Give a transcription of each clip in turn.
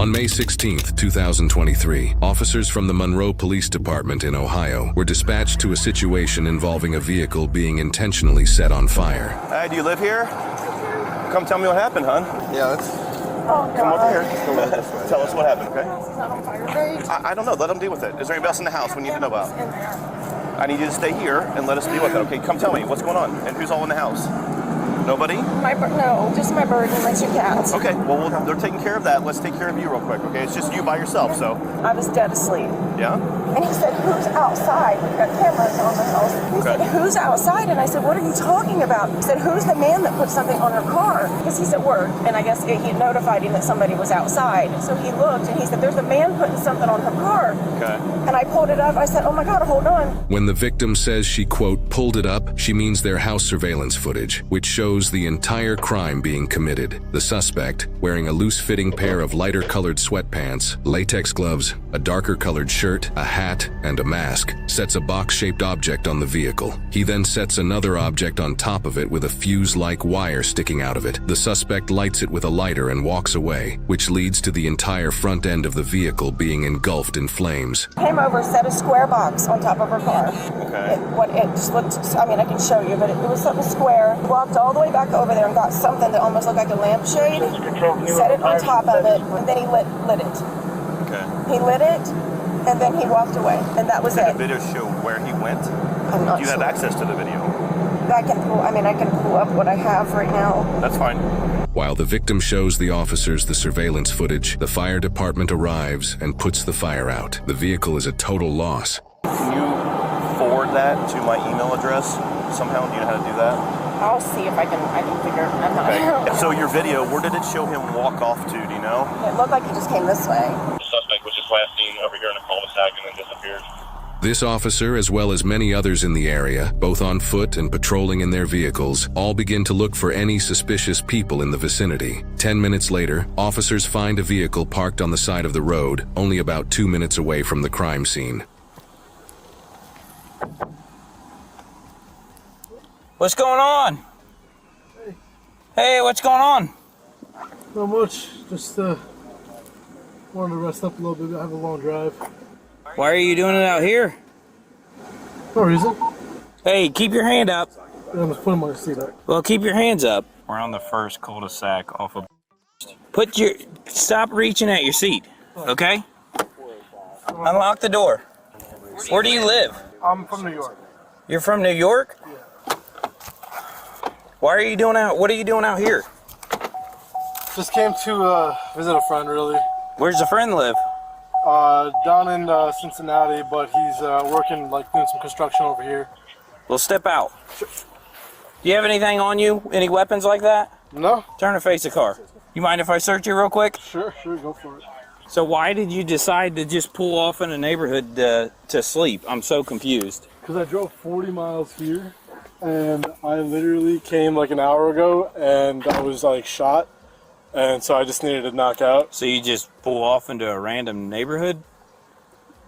On May 16, 2023, officers from the Monroe Police Department in Ohio were dispatched to a situation involving a vehicle being intentionally set on fire. Hey, do you live here? Come tell me what happened, hon. Yeah, that's... Come over here. Tell us what happened, okay? I don't know. Let them deal with it. Is there anybody else in the house we need to know about? I need you to stay here and let us deal with it, okay? Come tell me what's going on and who's all in the house. Nobody? No, just my bird and my two cats. Okay, well, they're taking care of that. Let's take care of you real quick, okay? It's just you by yourself, so. I was dead asleep. Yeah? And he said, who's outside? We've got cameras on the house. He said, who's outside? And I said, what are you talking about? He said, who's the man that put something on her car? Because he's at work, and I guess he notified him that somebody was outside. So he looked, and he said, there's a man putting something on her car. Okay. And I pulled it up. I said, oh my God, hold on. When the victim says she, quote, pulled it up, she means their house surveillance footage, which shows the entire crime being committed. The suspect, wearing a loose-fitting pair of lighter-colored sweatpants, latex gloves, a darker-colored shirt, a hat, and a mask, sets a box-shaped object on the vehicle. He then sets another object on top of it with a fuse-like wire sticking out of it. The suspect lights it with a lighter and walks away, which leads to the entire front end of the vehicle being engulfed in flames. Came over, set a square box on top of her car. Okay. It just looked, I mean, I can show you, but it was something square. Walked all the way back over there and got something that almost looked like a lampshade, set it on top of it, and then he lit it. Okay. He lit it, and then he walked away, and that was Did it. the video show where he went? I'm not Do you sure. have access to the video? I can pull up what I have right now. That's fine. While the victim shows the officers the surveillance footage, the fire department arrives and puts the fire out. The vehicle is a total loss. Can you forward that to my email address somehow? Do you know how to do that? I'll see if I can figure. I'm not. Okay. So your video, where did it show him walk off to? Do you know? It looked like he just came this way. The suspect was just last seen over here in a cul-de-sac and then disappeared. This officer, as well as many others in the area, both on foot and patrolling in their vehicles, all begin to look for any suspicious people in the vicinity. 10 minutes later, officers find a vehicle parked on the side of the road, only about 2 minutes away from the crime scene. What's going on? Hey, what's going on? Not much. Just wanted to rest up a little bit. I have a long drive. Why are you doing it out here? No reason. Hey, keep your hand up. I'm just putting my seat up. Well, keep your hands up. We're on the first cul-de-sac off of... Stop reaching at your seat, okay? Unlock the door. Where do you live? I'm from New York. You're from New York? Yeah. What are you doing out here? Just came to visit a friend, really. Where's the friend live? Down in Cincinnati, but he's working, like, doing some construction over here. Well, step out. Do you have anything on you? Any weapons like that? No? Turn and face the car. You mind if I search you real quick? Sure, go for it. So why did you decide to just pull off in a neighborhood to sleep? I'm so confused. Because I drove 40 miles here, and I literally came like an hour ago, and I was, like, shot. And so I just needed to knock out. So you just pull off into a random neighborhood?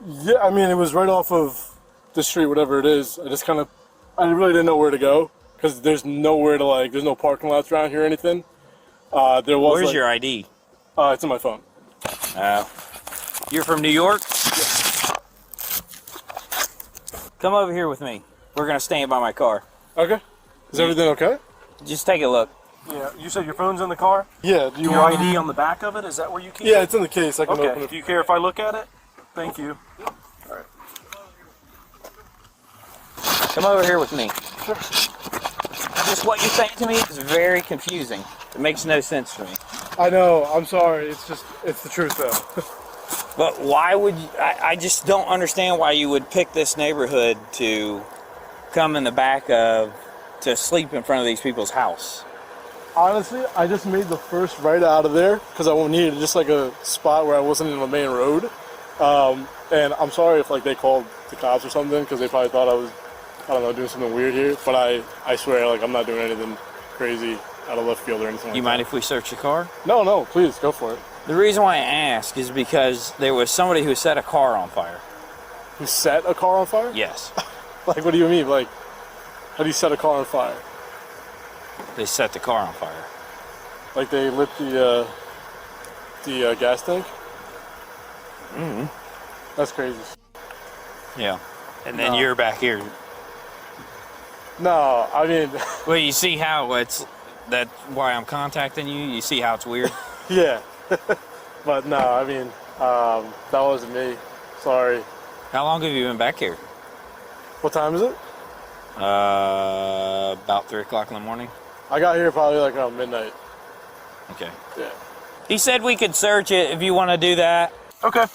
Yeah, I mean, it was right off of the street, whatever it is. I really didn't know where to go because there's nowhere to, like, there's no parking lots around here or anything. Where's your ID? It's on my phone. You're from New York? Yeah. Come over here with me. We're going to stand by my car. Okay. Is everything okay? Just take a look. Yeah, you said your phone's in the car? Yeah. Do you Your want ID on the back of it? Is that where you keep it? Yeah, it's in the case. I can open Okay, it. do you care if I look at it? Thank you. Come over here with me. Sure. Just what you're saying to me is very confusing. It makes no sense to me. I know. I'm sorry. It's the truth, though. But why would you, I just don't understand why you would pick this neighborhood to come in the back of, to sleep in front of these people's house. Honestly, I just made the first right out of there because I needed just like a spot where I wasn't in the main road. And I'm sorry if like they called the cops or something because they probably thought I was, I don't know, doing something weird here. But I swear, like, I'm not doing anything crazy out of left field or anything like that. You mind if we search your car? No, please, go for it. The reason why I ask is because there was somebody who set a car on fire. Who set a car on fire? Yes. Like, what do you mean? Like, how do you set a car on fire? They set the car on fire. Like they lit the gas tank? That's crazy. Yeah. And then No. you're back here. No, I mean, Well, you see how that's why I'm contacting you? You see how it's weird? yeah. But no, I mean, that wasn't me. Sorry. How long have you been back here? What time is it? About 3 o'clock in the morning. I got here probably like around midnight. Okay. Yeah. He said we could search it if you want to do that. Okay.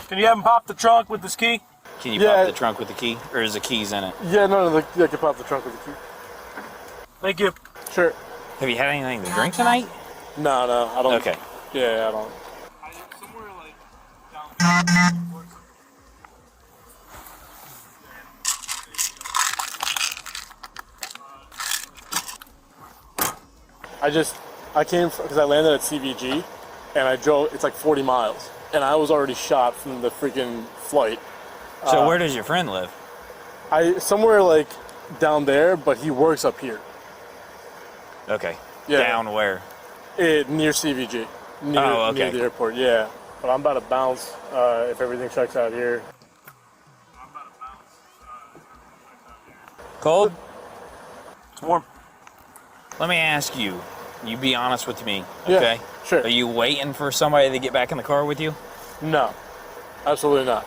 Can you have him pop the trunk with this key? Can you Yeah. pop the trunk with the key? Or is the keys in it? Yeah, no, I can pop the trunk with the key. Thank you. Sure. Have you had anything to drink tonight? No, I don't. Okay. Yeah, I don't. I came because I landed at CVG, and I drove. It's like 40 miles, and I was already shot from the freaking flight. So where does your friend live? Somewhere like down there, but he works up here. Okay. Yeah. Down where? Near CVG. Near, Oh, okay. Near the airport, yeah. But I'm about to bounce if everything checks out here. Cold? It's warm. Let me ask you. You be honest with me, Yeah, okay? sure. Are you waiting for somebody to get back in the car with you? No, absolutely not.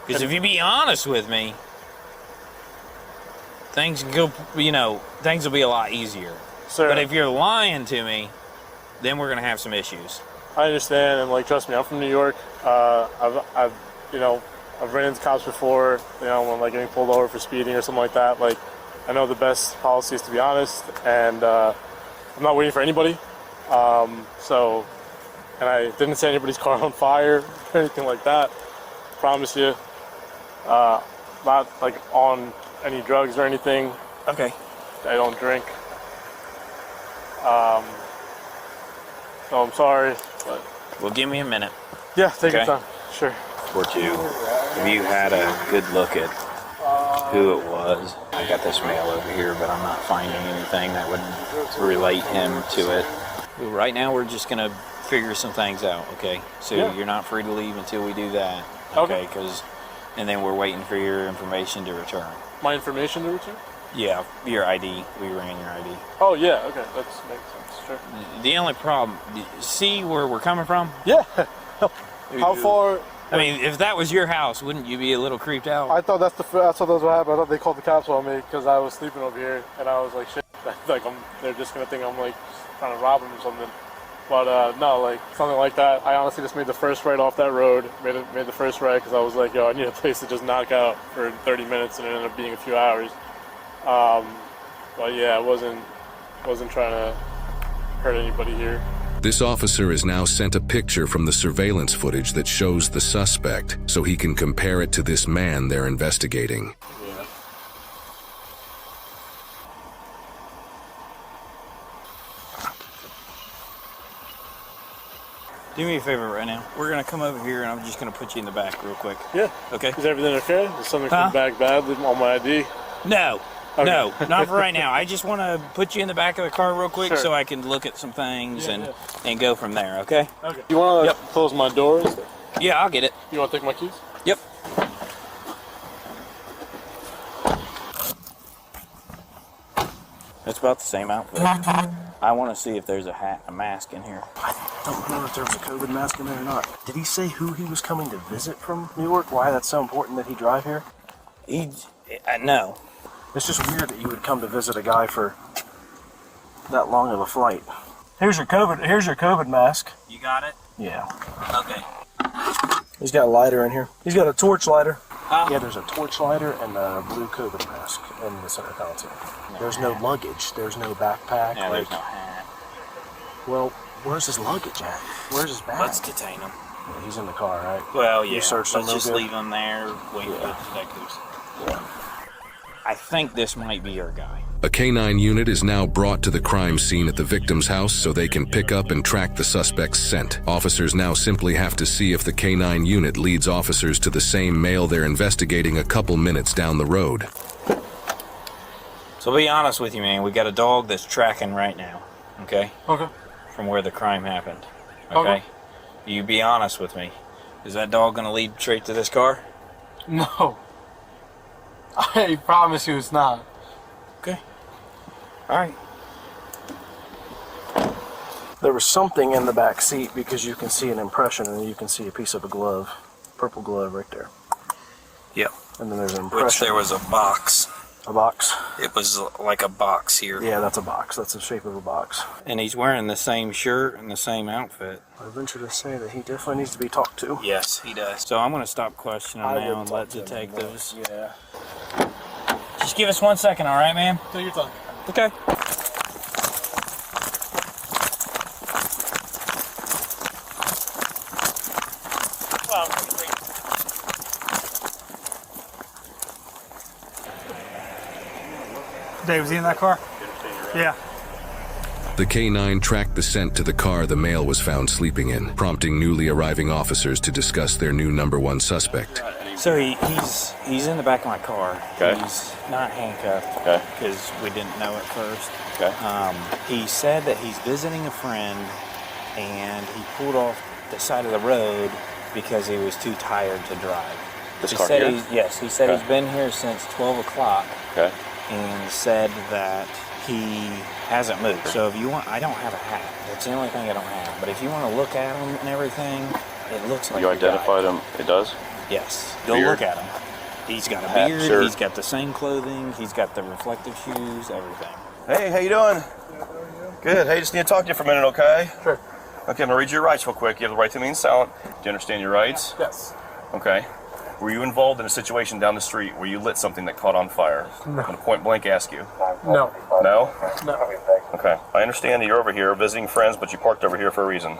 Because if you be honest with me, things can go, things will be a lot easier. Sir, But if you're lying to me, then we're gonna have some issues. I understand, and like, trust me, I'm from New York. I've ran into cops before. When like getting pulled over for speeding or something like that. Like, I know the best policy is to be honest, and I'm not waiting for anybody. And I didn't set anybody's car on fire or anything like that. Promise you. Not like on any drugs or anything. Okay. I don't drink. So I'm sorry, but Well, give me a minute yeah, take your Okay. time. Sure. or two. If you had a good look at who it was, I got this mail over here, but I'm not finding anything that would relate him to it. Well, right now, we're just gonna figure some things out. Okay. So Yeah. you're not free to leave until we do that. Okay. And then we're waiting for your information to return. My information to return? Yeah, your ID. We ran your ID. Oh yeah, okay, that makes sense. Sure. The only problem, see where we're coming from? Yeah. How far? I mean, if that was your house, wouldn't you be a little creeped out? I thought that's what happened. I thought they called the cops on me because I was sleeping over here, and I was like, shit, like they're just gonna think I'm like trying to rob them or something. But no, like something like that. I honestly just made the first right off that road. Made the first right because I was like, yo, I need a place to just knock out for 30 minutes, and it ended up being a few hours. But yeah, I wasn't trying to hurt anybody here. This officer has now sent a picture from the surveillance footage that shows the suspect so he can compare it to this man they're investigating. Yeah. Do me a favor right now. We're gonna come over here, and I'm just gonna put you in the back real quick. Yeah. Okay? Is everything okay? Is something Huh? come back badly on my ID? No. Okay. No, not for right now. I just want to put you in the back of the car real quick Sure. so I can look at some things Yeah, and go from there, okay? Okay. You want to Yep. close my doors? Yeah, I'll get it. You want to take my keys? Yep. That's about the same outfit. I want to see if there's a hat, a mask in here. I don't know if there was a COVID mask in there or not. Did he say who he was coming to visit from New York? Why that's so important that he drive here? No. It's just weird that you would come to visit a guy for that long of a flight. Here's your COVID mask. You got it? Yeah. Okay. He's got a lighter in here. He's got a torch lighter. Huh? Yeah, there's a torch lighter and a blue COVID mask in the center console. There's no luggage. There's no backpack. Yeah, there's no hat. Well, where's his luggage at? Where's his bag? Let's detain him. Yeah, he's in the car, right? Well, yeah. You searched him Let's just real good? leave him there, wait for the detectives. Yeah. I think this might be our guy. A canine unit is now brought to the crime scene at the victim's house so they can pick up and track the suspect's scent. Officers now simply have to see if the canine unit leads officers to the same male they're investigating a couple minutes down the road. So be honest with you, man. We got a dog that's tracking right now, okay? Okay. From where the crime happened, Okay. okay? You be honest with me. Is that dog gonna lead straight to this car? No. I promise you it's not. Okay. All right. There was something in the back seat because you can see an impression and you can see a piece of a glove, purple glove right there. Yep. And then there's an impression. Which there was a box. A box? It was like a box here. Yeah, that's a box. That's the shape of a box. And he's wearing the same shirt and the same outfit. I venture to say that he definitely needs to be talked to. Yes, he does. So I'm going to stop questioning I now would and talk let to him detectives. Yeah. Just give us 1 second, all right, ma'am? Take your time. Okay. Dave, was he in that car? Yeah. The K9 tracked the scent to the car the male was found sleeping in, prompting newly arriving officers to discuss their new #1 suspect. So he's in the back of my car. Okay. He's not handcuffed. Okay. Because we didn't know at first. Okay. He said that he's visiting a friend, and he pulled off the side of the road because he was too tired to drive. This He car said here? yes, he said Okay. he's been here since 12 o'clock Okay. and said that he hasn't moved. So if you want, I don't have a hat. That's the only thing I don't have. But if you want to look at him and everything, it looks like You a guy. identified him. It does? Yes. Go Beard? look at him. He's got a Hat, beard. shirt. He's got the same clothing. He's got the reflective shoes. Everything. Hey, how you doing? Good. Hey, just need to talk to you for a minute, okay? Sure. Okay, I'm gonna read your rights real quick. You have the right to remain silent. Do you understand your rights? Yes. Okay. Were you involved in a situation down the street where you lit something that caught on fire? No. I'm gonna point blank ask you. No. No? No. Okay. I understand that you're over here visiting friends, but you parked over here for a reason.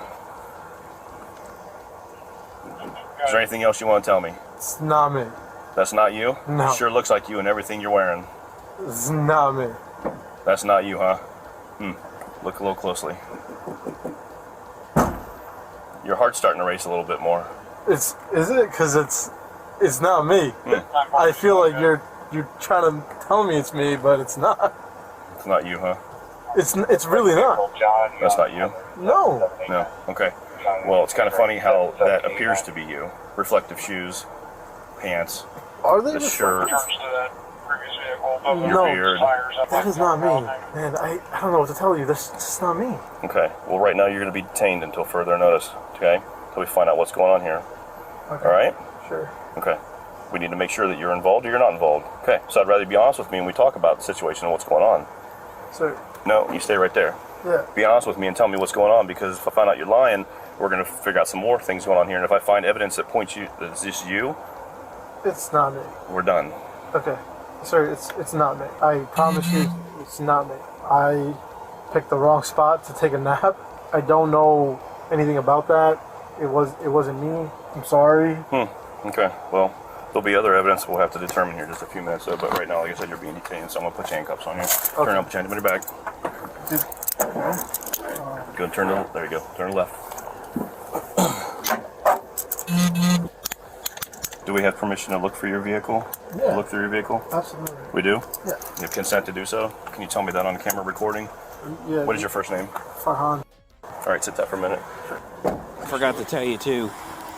Is there anything else you want to tell me? It's not me. That's not you? No. Sure looks like you and everything you're wearing. It's not me. That's not you, huh? Look a little closely. Your heart's starting to race a little bit more. Is it? Because it's not me. I feel like you're trying to tell me it's me, but it's not. It's not you, huh? It's really not. That's not you? No. No. Okay. Well, it's kind of funny how that appears to be you. Reflective shoes, pants, Are they? the shirt, your No. beard. That is not me. Man, I don't know what to tell you. That's just not me. Okay. Well, right now you're going to be detained until further notice, okay? Until we find out what's going on here. Okay. All right? Sure. Okay. We need to make sure that you're involved or you're not involved. Okay. So I'd rather you be honest with me and we talk about the situation and what's going on. So, No, you stay right there. yeah. Be honest with me and tell me what's going on, because if I find out you're lying, we're going to figure out some more things going on here. And if I find evidence that points you, that it's just you, It's not me. we're done. Okay. Sir, it's not me. I promise you, it's not me. I picked the wrong spot to take a nap. I don't know anything about that. It wasn't me. I'm sorry. Okay. Well, there'll be other evidence we'll have to determine here in just a few minutes, though. But right now, like I said, you're being detained, so I'm going to put handcuffs on you. Turn up, put your hand in your back. Go and turn to there you go. Turn left. Do we have permission to look for your vehicle? Yeah. Look through your vehicle? Absolutely. We do? Yeah. You have consent to do so? Can you tell me that on camera recording? Yeah. What is your first name? Farhan? All right, sit that for a minute. I forgot to tell you too.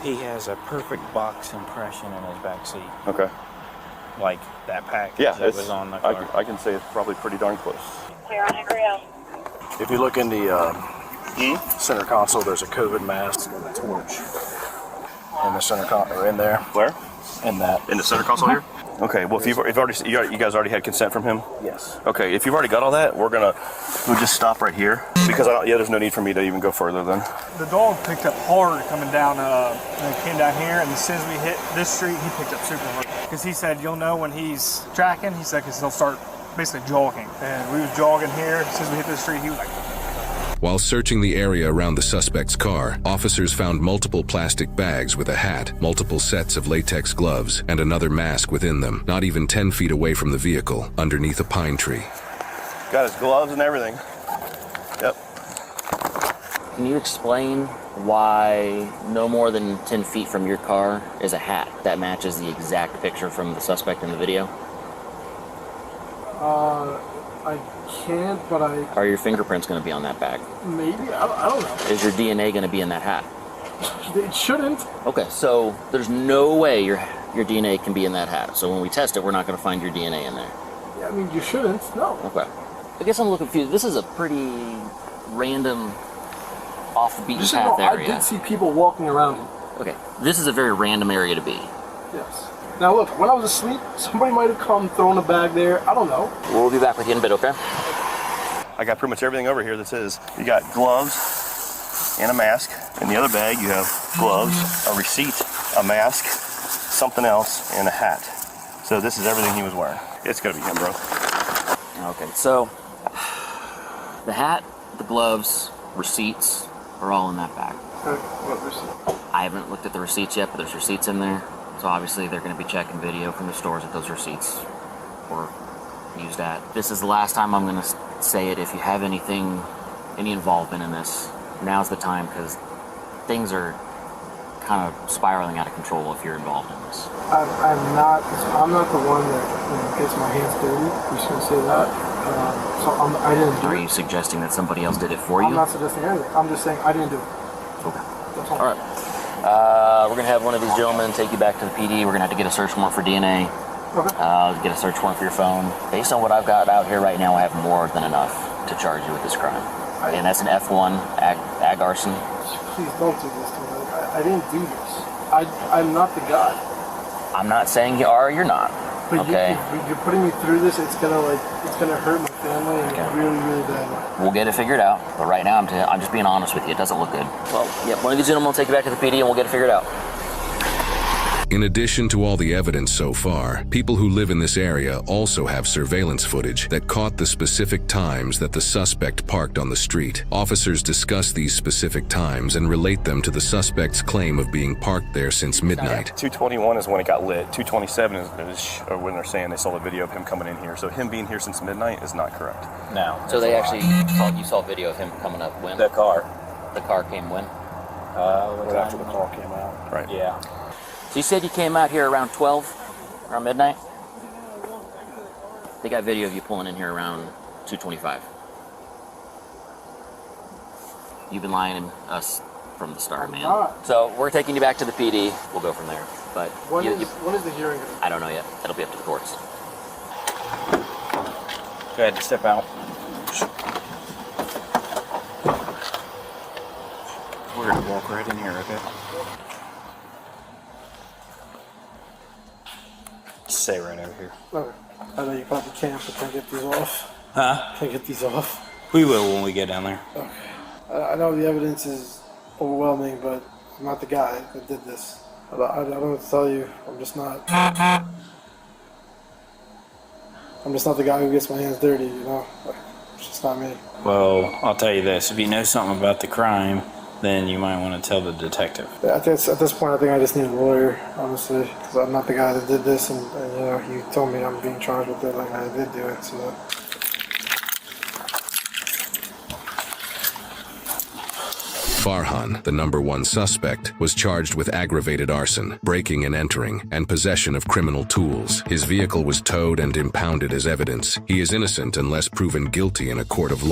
He has a perfect box impression in his back seat, Okay. like that package Yeah, that was on the car. I can say it's probably pretty darn close. Clear on Hickory. If you look in the center console, there's a COVID mask and a torch. In the center console, or in there. Where? In that. In the center console here? Okay. Well, if you've already, you guys already had consent from him. Yes. Okay. If you've already got all that, we'll just stop right here because there's no need for me to even go further then. The dog picked up hard coming down, and came down here, and as soon as we hit this street, he picked up super hard. Because he said, you'll know when he's tracking, he said, because he'll start basically jogging. And we was jogging here, as soon as we hit this street, he was like... While searching the area around the suspect's car, officers found multiple plastic bags with a hat, multiple sets of latex gloves, and another mask within them, not even 10 feet away from the vehicle, underneath a pine tree. Got his gloves and everything. Yep. Can you explain why no more than 10 feet from your car is a hat that matches the exact picture from the suspect in the video? I can't, but Are your fingerprints going to be on that bag? maybe. I don't know. Is your DNA going to be in that hat? It shouldn't. Okay, so there's no way your DNA can be in that hat. So when we test it, we're not going to find your DNA in there. Yeah, I mean, you shouldn't. No. Okay. I guess I'm a little confused. This is a pretty random, off the beaten path area. I did see people walking around it. Okay, this is a very random area to be. Yes. Now look, when I was asleep, somebody might have come, thrown a bag there. I don't know. We'll be back with you in a bit, okay? I got pretty much everything over here that says you got gloves and a mask. In the other bag, you have gloves, a receipt, a mask, something else, and a hat. So this is everything he was wearing. It's gonna be him, bro. Okay, so the hat, the gloves, receipts are all in that bag. What receipt? I haven't looked at the receipts yet, but there's receipts in there. So obviously they're going to be checking video from the stores that those receipts were used at. This is the last time I'm going to say it. If you have any involvement in this, now's the time, because things are kind of spiraling out of control if you're involved in this. I'm not the one that gets my hands dirty. I'm just going to say that. I didn't do it. Are you suggesting that somebody else did it for you? I'm not suggesting anything. I'm just saying I didn't do it. Okay. That's all. All right. We're going to have one of these gentlemen take you back to the PD. We're going to have to get a search warrant for DNA. Okay. Get a search warrant for your phone. Based on what I've got out here right now, I have more than enough to charge you with this crime. And that's an F1 ag arson. Please don't do this to me. I didn't do this. I'm not the guy. I'm not saying you are or you're not. But Okay. you're putting me through this. It's gonna hurt my family in a really, really bad way. We'll get it figured out. But right now, I'm just being honest with you. It doesn't look good. Well, yeah, one of these gentlemen will take you back to the PD and we'll get it figured out. In addition to all the evidence so far, people who live in this area also have surveillance footage that caught the specific times that the suspect parked on the street. Officers discuss these specific times and relate them to the suspect's claim of being parked there since midnight. 2:21 is when it got lit. 2:27 is when they're saying they saw the video of him coming in here. So him being here since midnight is not correct. No. So they actually saw video of him coming up when? The car. The car came when? Right after the call came out. Right. Yeah. So you said you came out here around 12, around midnight? They got video of you pulling in here around 2:25. You've been lying to us from the start, man. not. So we're taking you back to the PD. We'll go from there. But When is the hearing? I don't know yet. It'll be up to the courts. Go ahead, step out. We're gonna walk right in here, okay? Stay right over here. Okay. I know you probably can't, but can I get these off? Huh? Can I get these off? We will when we get down there. Okay. I know the evidence is overwhelming, but I'm not the guy that did this. I don't know what to tell you. I'm just not the guy who gets my hands dirty, you know? Like, it's just not me. Well, I'll tell you this. If you know something about the crime, then you might want to tell the detective. At this point, I think I just need a lawyer, honestly, because I'm not the guy that did this, and you know, you told me I'm being charged with it, like I did do it, so. Farhan, the #1 suspect, was charged with aggravated arson, breaking and entering, and possession of criminal tools. His vehicle was towed and impounded as evidence. He is innocent unless proven guilty in a court of law.